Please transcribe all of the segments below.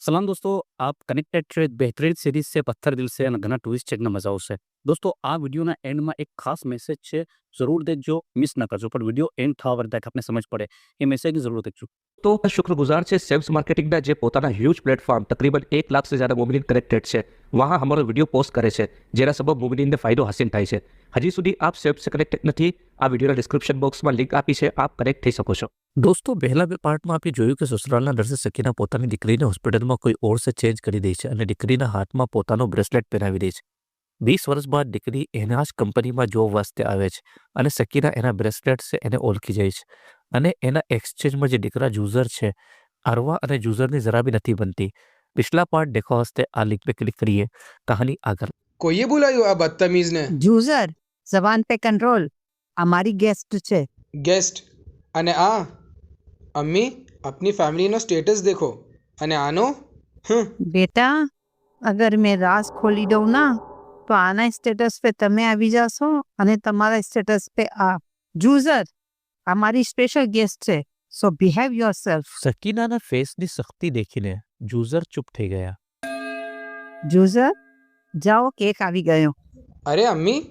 सलाम दोस्तों, आप કનેક્ટેડ છો એક બહેતરીન સિરીઝ છે પથ્થર દિલ છે અને ઘણા ટ્વિસ્ટ ચેકને મજા આવશે. દોસ્તો આ વિડીયોના એન્ડમાં એક ખાસ મેસેજ છે, જરૂર દેખજો, મિસ ના કરજો. પણ વિડીયો એન્ડ થવા વર્તા આપને સમજ પડે એ મેસેજની જરૂર દેખજો. તો शुक्रगुजार છે સેલ્સ માર્કેટિંગના જે પોતાના હ્યુજ પ્લેટફોર્મ તકરીબન 1 લાખ से ज़्यादा मोमिनीन कनेक्टेड છે वहाँ हमारो वीडियो पोस्ट करे છે જેના સબબ મોમિનીનને ફાયદો હાસિલ થાય છે. હજી સુધી આપ સેલ્ફ से કનેક્ટેડ નથી, આ વિડીયોના ડિસ્ક્રિપ્શન બોક્સમાં લિંક આપી છે, આપ કનેક્ટ થઈ શકો છો. દોસ્તો પહેલા બે પાર્ટમાં આપણે જોયું કે સસુરાલના ડર સે સકીના પોતાની દીકરીને હોસ્પિટલમાં કોઈ ઓર સે ચેન્જ કરી દે છે અને દીકરીના હાથમાં પોતાનો બ્રેસલેટ પહેરાવી દે છે. 20 વર્ષ બાદ દીકરી એના જ કંપનીમાં જોબ વાસ્તે આવે છે અને સકીના એના બ્રેસલેટ સે એને ઓળખી જાય છે અને એના એક્સચેન્જમાં જે દીકરા જુઝર છે, અરવા અને જુઝરની જરા બી નથી બનતી. पिछला पार्ट देखो वास्ते आ लिंक पे क्लिक करिए, कहानी आगर. કોઈએ બોલાયું આ બદતમીઝને? જુઝર જબાન पे कंट्रोल, અમારી गेस्ट છે. गेस्ट અને આ અમ્મી अपनी फैमिलीનો સ્ટેટસ દેખો અને આનો બેટા અગર મેં રાજ ખોલી દઉં ના તો આના સ્ટેટસ पे તમે આવી જાશો અને તમારા સ્ટેટસ पे આ જુઝર અમારી સ્પેશિયલ ગેસ્ટ છે, સો બિહેવ યોરસેલ્ફ. સકીનાના ફેસની સખ્તી દેખીને જુઝર ચૂપ થઈ ગયા. જુઝર જાઓ, કેક આવી ગયો. અરે અમ્મી,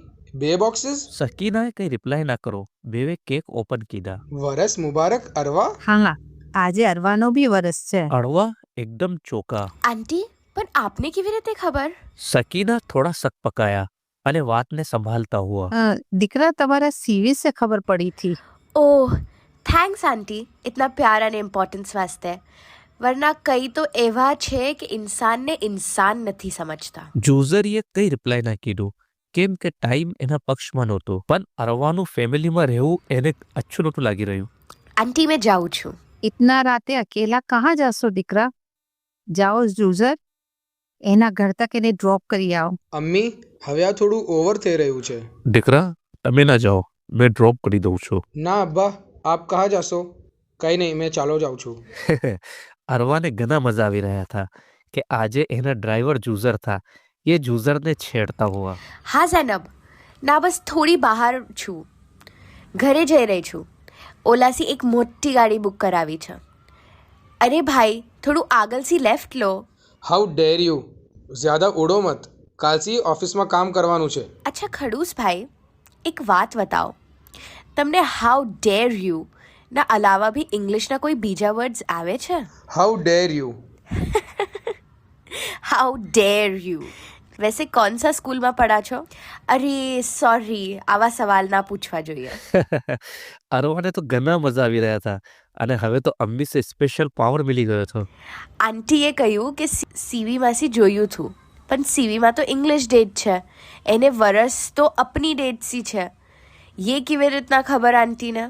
2 બોક્सेस. સકીનાએ કંઈ રિપ્લાય ના કરો, બેવે કેક ઓપન કીધા. વરસ મુબારક અરવા. હા, આજે અરવાનો બી વરસ છે. અડવા એકદમ ચોકા. આંટી, પણ આપને કેવી રીતે ખબર? સકીના થોડા શક પકાયા અને વાતને સંભાળતા હુઆ. દીકરા તમારા સીવી સે ખબર પડી थी. ઓહ, થેન્ક્સ આંટી, ઇતના પ્યાર અને ઇમ્પોર્ટન્સ વાસ્તે. વરના કઈ તો એવા છે કે ઇન્સાનને ઇન્સાન નથી સમજતા. જુઝરીએ કંઈ રિપ્લાય ના કીધું કેમ કે ટાઈમ એના પક્ષમાં નહોતો, પણ અરવાનું ફેમિલીમાં રહેવું એને અચ્છું નહોતું લાગી રહ્યું. આંટી, મેં જાઉં છું. इतना राते अकेला कहाँ जासो દીકરા? જાઓ જુઝર, એના ઘર તક એને ડ્રોપ કરી આવો. અમ્મી, હવે આ થોડું ઓવર થઈ રહ્યું છે. દીકરા તમે ના જાઓ, મેં ડ્રોપ કરી દઉં છું. ના અબ્બા, આપ કહા જાશો? કંઈ નહીં, મેં ચાલો જાઉં છું. અરવાને ઘણા મજા આવી રહ્યા હતા કે આજે એના ડ્રાઈવર જુઝર થા, એ જુઝરને છેડતા હુઆ. હા ઝૈનબ, ના બસ થોડી બહાર છું, ઘરે જઈ રહી છું. ઓલાસી એક મોટી ગાડી બુક કરાવી છે. અરે ભાઈ, થોડું આગળથી લેફ્ટ લો. હાઉ ડેર યુ, જ્યાદા ઉડો મત. કાલથી ઓફિસમાં કામ કરવાનું છે. અચ્છા ખડૂસ ભાઈ, એક વાત બતાવો, તમને હાઉ ડેર યુ ના અલાવા ભી ઇંગ્લિશના કોઈ બીજા વર્ડ્સ આવે છે? How dare you. How dare you. વૈસે કોણ સા સ્કૂલમાં પढ़ा છો? અરે સોરી, આવા સવાલ ના પૂછવા જોઈએ. અરવાને તો ઘણા મજા આવી રહ્યા હતા અને હવે તો અમ્મી સે સ્પેશિયલ પાવર મિલી ગયો હતો. આંટીએ કહ્યું કે સીવીમાંથી જોયું હતું, પણ સીવીમાં તો ઇંગ્લિશ ડેટ છે, એને વરસ તો અપની ડેટ સી છે. ये કેવી રીતના ખબર આંટીને?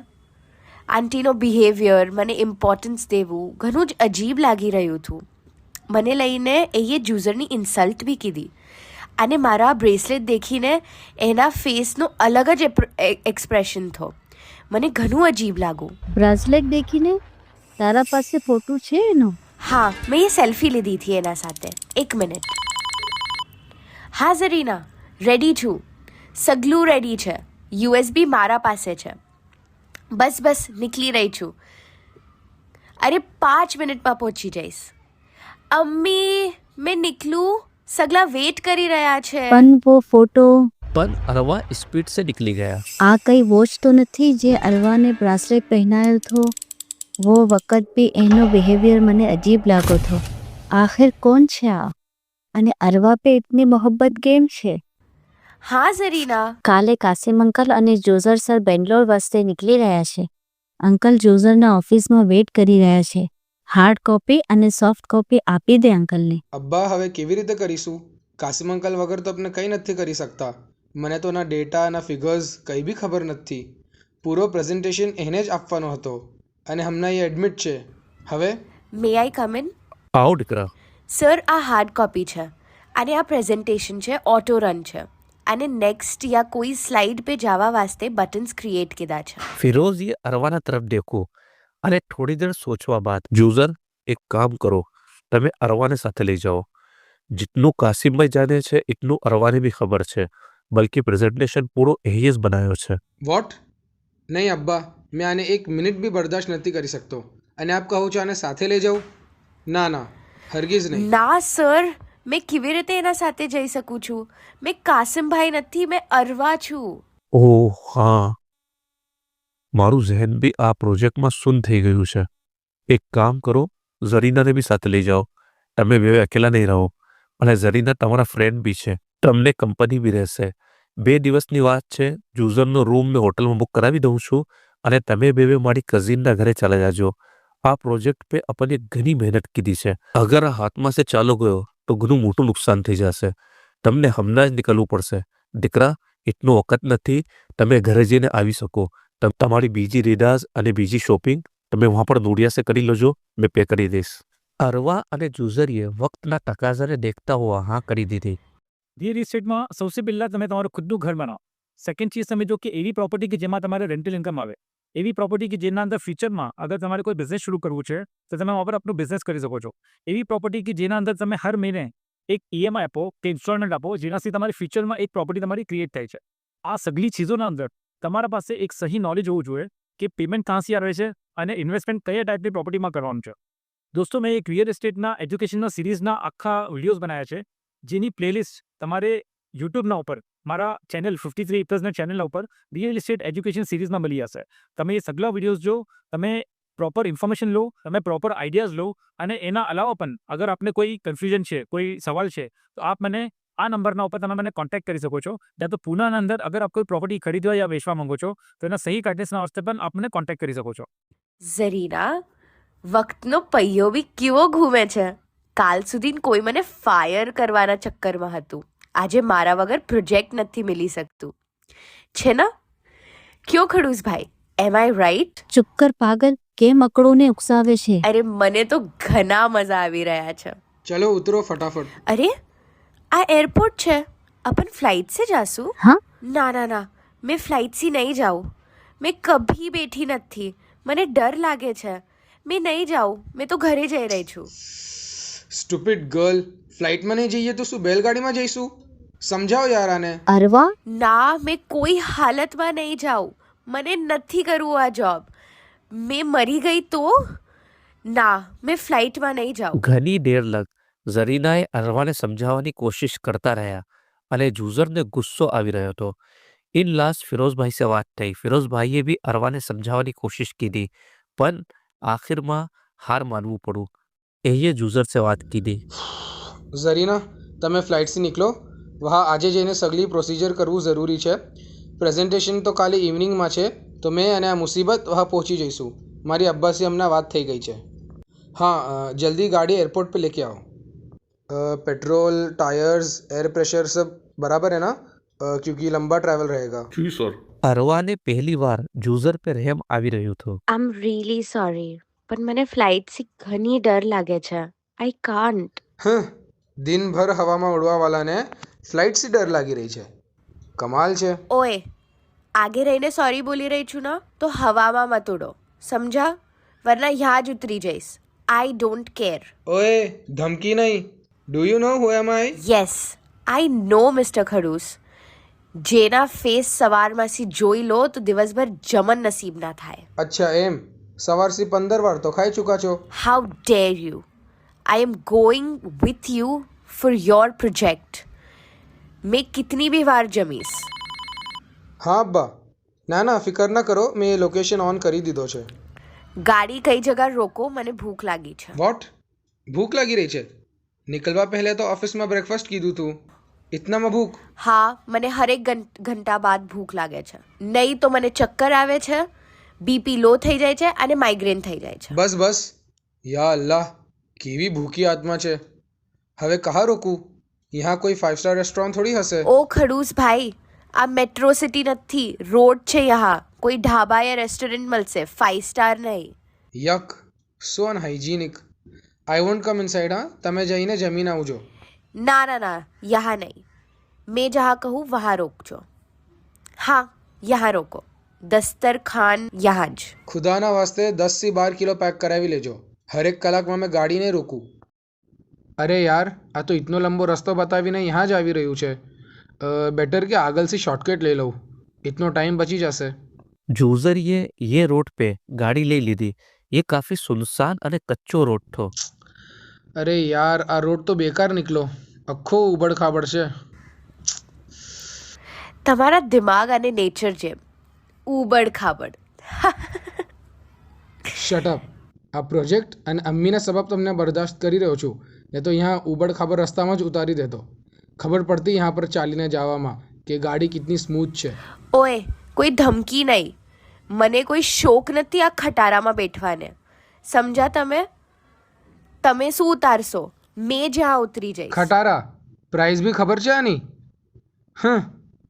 આંટીનો બિહેવિયર, મને ઇમ્પોર્ટન્સ દેવું ઘણું જ અજીબ લાગી રહ્યું હતું. મને લઈને એ જુઝરની ઇન્સલ્ટ બી કીધી અને મારા બ્રેસલેટ દેખીને એના ફેસનો અલગ જ એક્સપ્રેશન થયો. મને ઘણું અજીબ લાગ્યું. બ્રેસલેટ દેખીને તારા પાસે ફોટો છે એનો? હા, મેં એ સેલ્ફી લીધી હતી એના સાથે. 1 મિનિટ. હા ઝરીના, રેડી છું, સગલું રેડી છે, યુએસબી મારા પાસે છે. બસ નીકળી રહી છું. અરે 5 મિનિટમાં પહોંચી જઈશ. અમ્મી, મેં નીકળું, સગલા વેટ કરી રહ્યા છે. પણ વો ફોટો. પણ અરવા સ્પીડ સે નીકળી ગયા. આ કઈ વોચ તો નથી જે અરવાને બ્રેસલેટ પહેનાયો થો? વો વખત બી એનો બિહેવિયર મને અજીબ લાગો થો. આખિર કોણ છે આ અને અરવા પે ઇતની મોહબ્બત કેમ છે? હા ઝરીના, કાલે કાસિમ અંકલ અને જોઝર સર બેંગ્લોર વાસ્તે નીકળી રહ્યા છે. અંકલ જોઝરના ઓફિસમાં વેટ કરી રહ્યા છે. હાર્ડ કોપી અને સોફ્ટ કોપી આપી દે અંકલને. અબ્બા, હવે કેવી રીતે કરીશું? કાસિમ અંકલ વગર તો આપણે કંઈ નથી કરી શકતા. મને તો ના ડેટા, ના ફિગર્સ કંઈ બી ખબર નથી. પૂરો પ્રેઝન્ટેશન એને જ આપવાનો હતો અને હમણાં એ એડમિટ છે. હવે મે આઈ કમ ઇન? આવો દીકરા. સર, આ હાર્ડ કોપી છે અને આ પ્રેઝન્ટેશન છે, ઓટો રન છે અને નેક્સ્ટ યા કોઈ સ્લાઇડ पे જવા વાસ્તે બટન્સ ક્રિએટ કીધા છે. ફિરોઝે અરવાના તરફ દેખો અને થોડી દેર સોચવા બાદ, જુઝર એક કામ કરો, તમે અરવાને સાથે લઈ જાઓ. जितनू કાસિમભાઈ જાને છે એટલું અરવાને બી ખબર છે, બલ્કि પ્રેઝન્ટેશન પૂરો એ જ બનાવ્યો છે. વોટ? નહીં અબ્બા, મેં આને 1 મિનિટ બી બર્દાશ્ત નથી કરી શકતો. અને આપ કહો છો આને સાથે લઈ જાઉં? ના, હરગીઝ નહીં. ના સર, મેં કેવી રીતે એના સાથે જઈ શકું છું? મેં કાસિમભાઈ નથી, મેં અરવા છું. ઓહ હા, મારું ઝહેન બી આ પ્રોજેક્ટમાં શૂન્ય થઈ ગયું છે. એક કામ કરો, ઝરીનાને બી સાથે લઈ જાઓ. તમે બે અકેલા નહીં રહો. અને ઝરીના તમારા ફ્રેન્ડ બી છે, તમને કંપની બી રહેશે. 2 દિવસની વાત છે. યુઝરનો રૂમ મેં હોટલમાં બુક કરાવી દઉં છું અને તમે બે મારી કઝિનના ઘરે ચાલી જાજો. આ પ્રોજેક્ટ પે આપણને ઘણી મહેનત કીધી છે. અગર આ હાથમાં સે ચાલો ગયો તો ઘણું મોટું નુકસાન થઈ જશે. તમને હમણાં જ નીકળવું પડશે. દીકરા, એટલું વખત નથી, તમે ઘરે જઈને આવી શકો. તમારી બીજી રીડાઝ અને બીજી શોપિંગ તમે વહાં પર નોડિયા સે કરી લેજો, મેં પે કરી દઈશ. અરવા અને જુઝરીએ વક્તના તકાઝાને દેખતા હુઆ હા કરી દીધી. રિયલ એસ્ટેટમાં સૌથી પહેલાં તમે તમારું ખુદનું ઘર બનાવો. સેકન્ડ ચીઝ તમે જો કે એવી પ્રોપર્ટી કે જેમાં તમારે રેન્ટલ ઇન્કમ આવે, એવી પ્રોપર્ટી કે જેના અંદર ફ્યુચરમાં અગર તમારે કોઈ બિઝનેસ શરૂ કરવું છે તો તમે વहाँ પર આપણું બિઝનેસ કરી શકો છો. એવી પ્રોપર્ટી કે જેના અંદર તમે હર મહિને એક EMI આપો કે ઇન્સ્ટોલમેન્ટ આપો, જેનાથી તમારી ફ્યુચરમાં એક પ્રોપર્ટી તમારી ક્રિએટ થાય છે. આ સગલી ચીજોના અંદર તમારા પાસે એક સહી નોલેજ હોવું જોઈએ કે પેમેન્ટ ક્યાંથી આવે છે અને ઇન્વેસ્ટમેન્ટ કયા ટાઈપની પ્રોપર્ટીમાં કરવાનું છે. દોસ્તો, મેં એક રિયલ એસ્ટેટના એજ્યુકેશનના સિરીઝના આખા વિડીયોઝ બનાવ્યા છે, જેની પ્લેલિસ્ટ તમારે યુટ્યુબના ઉપર મારા ચેનલ 53 ચેનલના ઉપર રિયલ એસ્ટેટ એજ્યુકેશન સિરીઝમાં મળી જશે. તમે એ સગલા વિડીયોઝ જો, તમે પ્રોપર ઇન્ફોર્મેશન લો, તમે પ્રોપર આઈડિયાઝ લો. અને એના અલાવા પણ અગર આપને કોઈ કન્ફ્યુઝન છે, કોઈ સવાલ છે, તો આપ મને આ નંબરના ઉપર તમે મને કોન્ટેક્ટ કરી શકો છો. ત્યાં તો પૂનાના અંદર અગર આપ કોઈ પ્રોપર્ટી ખરીદવા યા વેચવા માંગો છો તો એના સહી કાર્ડ્સના વાસ્તે પણ આપ મને કોન્ટેક્ટ કરી શકો છો. ઝરીના, વક્તનો પૈયો બી કેવો ઘૂમે છે. કાલ સુધી કોઈ મને ફાયર કરવાના ચક્કરમાં હતું. આજે મારા વગર પ્રોજેક્ટ નથી મિલી શકતું છે ને? ક્યો ખડૂસભાઈ, એમ આઈ રાઈટ? ચૂપ કર પાગલ, કેમ અકડોને ઉકસાવે છે? અરે મને તો ઘણા મજા આવી રહ્યા છે. ચલો ઉતરો ફટાફટ. અરે આ એરપોર્ટ છે, अपन फ्लाइट से जासू? હા, ના ના ના, મેં ફ્લાઇટથી નહીં જાઉં. મેં કભી બેઠી નથી, મને ડર લાગે છે. મેં નહીં જાઉં, મેં તો ઘરે જઈ રહી છું. સ્ટુપિડ ગર્લ, ફ્લાઇટમાં નહીં જઈએ તો શું બેલગાડીમાં જઈશું? સમજાવો યાર આને. અરવા, ના, મેં કોઈ હાલતમાં નહીં જાઉં. મને નથી કરવું આ જોબ. મેં મરી ગઈ તો? ના, મેં ફ્લાઇટમાં નહીં જાઉં. ઘણી દેર લગ ઝરીનાએ અરવાને સમજાવવાની કોશિશ કરતા રહ્યા અને જુઝરને ગુસ્સો આવી રહ્યો હતો. ઇન લાસ્ટ ફિરોઝભાઈ સે વાત થઈ. ફિરોઝભાઈએ બી અરવાને સમજાવવાની કોશિશ કીધી, પણ આખિરમાં હાર માનવું પડ્યું. એએ જુઝર સે વાત કીધી. ઝરીના, તમે ફ્લાઇટથી નીકળો. વहाँ આજે જઈને સગલી પ્રોસિજર કરવું જરૂરી છે. પ્રેઝન્ટેશન તો કાલે ઇવનિંગમાં છે, તો મેં અને આ મુસીબત વहाँ પહોંચી જઈશું. મારી અબ્બાસી હમણાં વાત થઈ ગઈ છે. हाँ, जल्दी गाड़ी एयरपोर्ट पे लेके आओ. पेट्रोल, टायर्स, एयर प्रेशर सब बराबर है ना? क्योंकि लंबा ट्रैवल रहेगा. जी सर. અરવાને પહેલી વાર જુઝર પે રહેમ આવી રહ્યું હતું. આઈ એમ રિયલી સોરી, પણ મને ફ્લાઇટથી ઘણી ડર લાગે છે. I can't. हाँ, દિનભર હવામાં ઉડવાવાળાને ફ્લાઇટથી ડર લાગી રહી છે. કમાલ છે. ઓય, આગે રહીને સોરી બોલી રહી છું ને, તો હવામાં મત ઉડો, સમજા? વરના યાં જ ઉતરી જઈશ. I don't care. ઓએ, ધમકી નહીં. Do you know who am I? Yes, I know mister ખડૂસ. જેના ફેસ સવારમાંથી જોઈ લો તો દિવસભર જમન નસીબ ના થાય. અચ્છા એમ. સવારથી 15 વાર તો ખાઈ ચૂકા છો. How dare you. I am going with you for your project. मैं कितनी भी बार जमीस. હા અબ્બા. ના ના, ફિકર ના કરો, મેં એ લોકેશન ઓન કરી દીધો છે. ગાડી કઈ જગ્યા રોકો, મને ભૂખ લાગી છે. વોટ? ભૂખ લાગી રહી છે? નીકળવા પહેલે તો ઓફિસમાં બ્રેકફાસ્ટ કીધું તું. ઇતનામાં ભૂખ? હા, મને હરેક ઘંટા બાદ ભૂખ લાગે છે. નહીં તો મને ચક્કર આવે છે, બીપી લો થઈ જાય છે અને માઇગ્રેન થઈ જાય છે. બસ બસ. યા અલ્લાહ, કેવી ભૂખી આત્મા છે. હવે કહા રોકું? यहाँ કોઈ 5 સ્ટાર રેસ્ટોરન્ટ થોડી હશે. ઓ ખડૂસ ભાઈ, આ મેટ્રો સિટી નથી, રોડ છે. યહાં કોઈ ઢાબા યા રેસ્ટોરન્ટ મળશે, 5 સ્ટાર નહીં. Yuck, so unhygienic. I want come inside. હા, તમે જઈને જમીને આવજો. ના ના ના, યહાં નહીં. મેં જहाँ કહું વहाँ રોકજો. हाँ, यहाँ रोको. દસ્તરખાન યહાં જ. ખુદાના વાસ્તે 10 થી 12 કિલો પેક કરાવી લેજો. હરેક કલાકમાં મેં ગાડી નહીં રોકું. અરે યાર, આ તો ઇતનો લંબો રસ્તો બતાવીને यहाँ જ આવી રહ્યું છે. બેટર કે આગળથી શોર્ટકટ લઈ લઉં, ઇતનો ટાઈમ બચી જશે. જુઝરીએ ये रोड पे गाड़ी ले ली थी. ये काफी सुनसान અને કચ્ચો રોડ થો. અરે યાર આ રોડ તો બેકાર નીકળો, આખો ઉબડ-ખાબડ છે. તમારા દિમાગ અને નેચર જેમ ઉબડ ખાબડ. Shut up. આ પ્રોજેક્ટ અને અમ્મીના સબબ તમને બરદાશ્ત કરી રહ્યો છું, ને તો यहाँ ઉબડ-ખાબડ રસ્તામાં જ ઉતારી દેતો. ખબર પડતી यहाँ પર ચાલીને જવામાં કે ગાડી કિતની સ્મૂથ છે. ઓય, કોઈ ધમકી નહીં. મને કોઈ શોક નથી આ ખટારામાં બેઠવાને. સમજ્યા તમે? તમે શું ઉતારશો? મેં જ્યાં ઉતરી જઈશ. ખટારા પ્રાઇસ બી ખબર છે આની?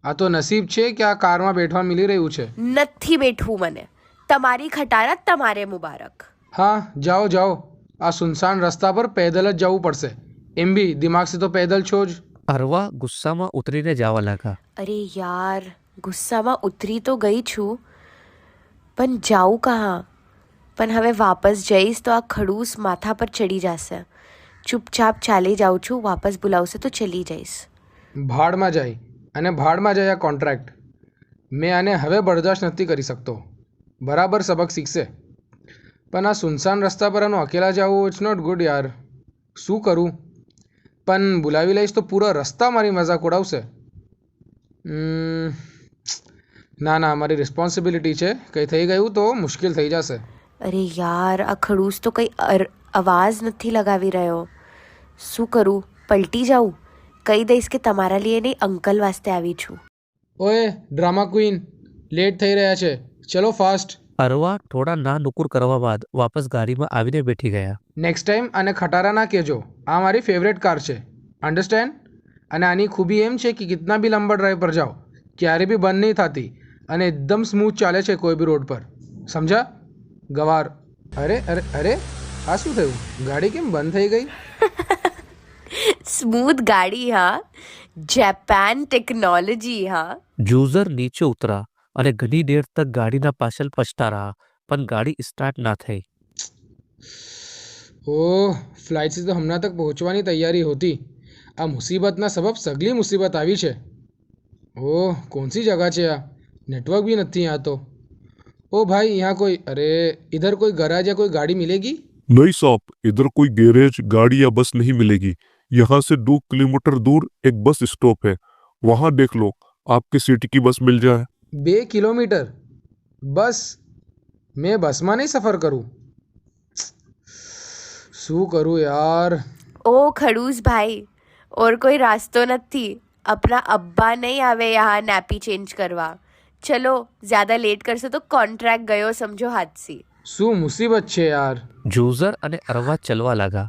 આ તો નસીબ છે કે આ કારમાં બેઠવા મિલી રહ્યું છે. નથી બેઠવું મને. તમારી ખટારા તમારે મુબારક. હા જાઓ જાઓ, આ સુનસાન રસ્તા પર પેદલ જ જવું પડશે. એમ બી દિમાગ સે તો પેદલ છો જ. અરવા ગુસ્સામાં ઉતરીને જવા લાગા. અરે યાર, ગુસ્સામાં ઉતરી તો ગઈ છું, પણ જાઉં કहाँ? પણ હવે વાપસ જઈશ તો આ ખડૂસ માથા પર ચડી જશે. ચૂપચાપ ચાલી જાઉં છું, વાપસ બોલાવશે તો ચલી જઈશ. ભાડમાં જાય અને ભાડમાં જાય આ કોન્ટ્રાક્ટ. મેં આને હવે બરદાશ્ત નથી કરી શકતો. બરાબર સબક શીખશે. પણ આ સુનસાન રસ્તા પર આનું અકેલા જવું ઇટ્સ નોટ ગુડ યાર. શું કરું? પણ બોલાવી લઈશ તો પૂરો રસ્તા મારી મજાક ઉડાવશે. ના ના, મારી રિસ્પોન્સિબિલિટી છે. કંઈ થઈ ગયું તો મુશ્કેલ થઈ જશે. અરે યાર, આ ખડૂસ તો કંઈ અવાજ નથી લગાવી રહ્યો. શું કરું? પલટી જાઉં? કહી દઈશ કે તમારા લીએ નહીં, અંકલ વાસ્તે આવી છું. ઓએ ડ્રામા ક્વીન, લેટ થઈ રહ્યા છે, ચલો ફાસ્ટ. અરવા થોડા ના નુકુર કરવા બાદ વાપસ ગાડીમાં આવીને બેઠી ગયા. નેક્સ્ટ ટાઈમ આને ખટારા ના કહેજો. આ મારી ફેવરેટ કાર છે, અન્ડરસ્ટેન્ડ? અને આની ખૂબી એમ છે કે કિતના બી લંબા ડ્રાઈવ પર જાઓ, ક્યારે બી બંધ નહીં થતી અને એકદમ સ્મૂથ ચાલે છે કોઈ બી રોડ પર. સમજા ગવાર? અરે અરે અરે, આ શું થયું? ગાડી કેમ બંધ થઈ ગઈ? સ્મૂથ ગાડી હા, જાપાન ટેકનોલોજી હા. જુઝર નીચે ઉતરા અને ઘણી દેર તક ગાડીના પાછળ પછતા રહ્યા, પણ ગાડી સ્ટાર્ટ ના થઈ. ઓહ, ફ્લાઇટ से तो હમણાં તક પહોંચવાની તૈયારી હોતી. આ મુસીબતના સબબ સગલી મુસીબત આવી છે. ઓહ, कौन सी जगह છે આ? नेटवर्क भी नहीं यहाँ तो. ओ भाई, यहाँ कोई, अरे इधर कोई गैराज या कोई गाड़ी मिलेगी? नहीं साहब, इधर कोई गैरेज गाड़ी या बस नहीं मिलेगी. यहाँ से 2 किलोमीटर दूर एक बस स्टॉप है, वहाँ देख लो, आपकी सिटी की बस मिल जाए. 2 किलोमीटर बस? मैं બસમાં નહીં સફર કરું. શું કરું યાર? ओ खड़ूस भाई, और कोई रास्तो નથી. अपना अब्बा नहीं आवे यहाँ नैपी चेंज करवा. चलो, ज्यादा लेट करशો તો કોન્ટ્રાક્ટ ગયો સમજો હાથસી. શું મુસીબત છે યાર? જુઝર અને અરવા ચલવા લાગા.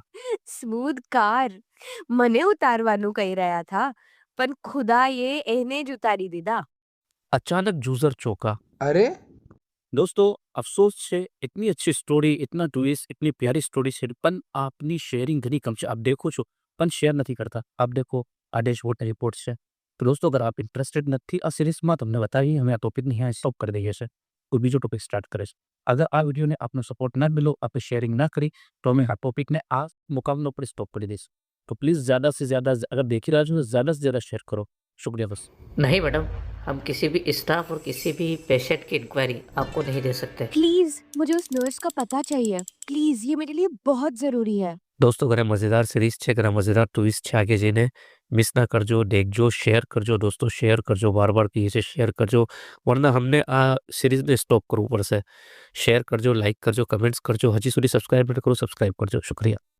સ્મૂથ કાર મને ઉતારવાનું કહી રહ્યા હતા, પણ ખુદાએ એને જ ઉતારી દીધા. અચાનક જુઝર ચોકા. અરે दोस्तों अफसोस છે इतनी अच्छी स्टोरी, इतना ट्विस्ट, इतनी प्यारी स्टोरी છે પણ આપની શેરિંગ ઘણી કમ છે. આપ દેખો છો પણ શેર નથી કરતા. આપ દેખો આ ડેશબોર્ડ રિપોર્ટ છે. તો દોસ્તો અગર આપ ઇન્ટરેસ્ટેડ નથી આ સિરીઝમાં, તમને બતાવીએ અમે આ ટોપિકને અહીંયા સ્ટોપ કરી દઈએ છીએ, કોઈ બીજો ટોપિક સ્ટાર્ટ કરે છે. અગર આ વિડીયોને આપનો સપોર્ટ ના મિલો, આપે શેરિંગ ના કરી, તો અમે આ ટોપિકને આ મુકામનો પર સ્ટોપ કરી દઈશું. तो प्लीज़ ज़्यादा से ज़्यादा अगर देख ही रहा हो तो ज़्यादा से ज़्यादा शेयर करो. शुक्रिया बस. नहीं मैडम, हम किसी भी स्टाफ और किसी भी पेशेंट की इंक्वायरी आपको नहीं दे सकते. प्लीज मुझे उस नर्स का पता चाहिए. प्लीज, ये मेरे लिए बहुत जरूरी है. દોસ્તો ઘણા મજેદાર સિરીઝ છે, ઘણા મજેદાર ટ્વિસ્ટ છે. આગે જઈને મિસ ના કરજો, દેખજો, શેર કરજો. દોસ્તો શેર કરજો, બાર બાર કહીએ છીએ શેર કરજો, વરના અમને આ સિરીઝને સ્ટોપ કરવું પડશે. શેર કરજો, લાઇક કરજો, કમેન્ટ્સ કરજો. હજી સુધી સબસ્ક્રાઇબ ન કરો, સબસ્ક્રાઇબ કરજો. શુક્રિયા.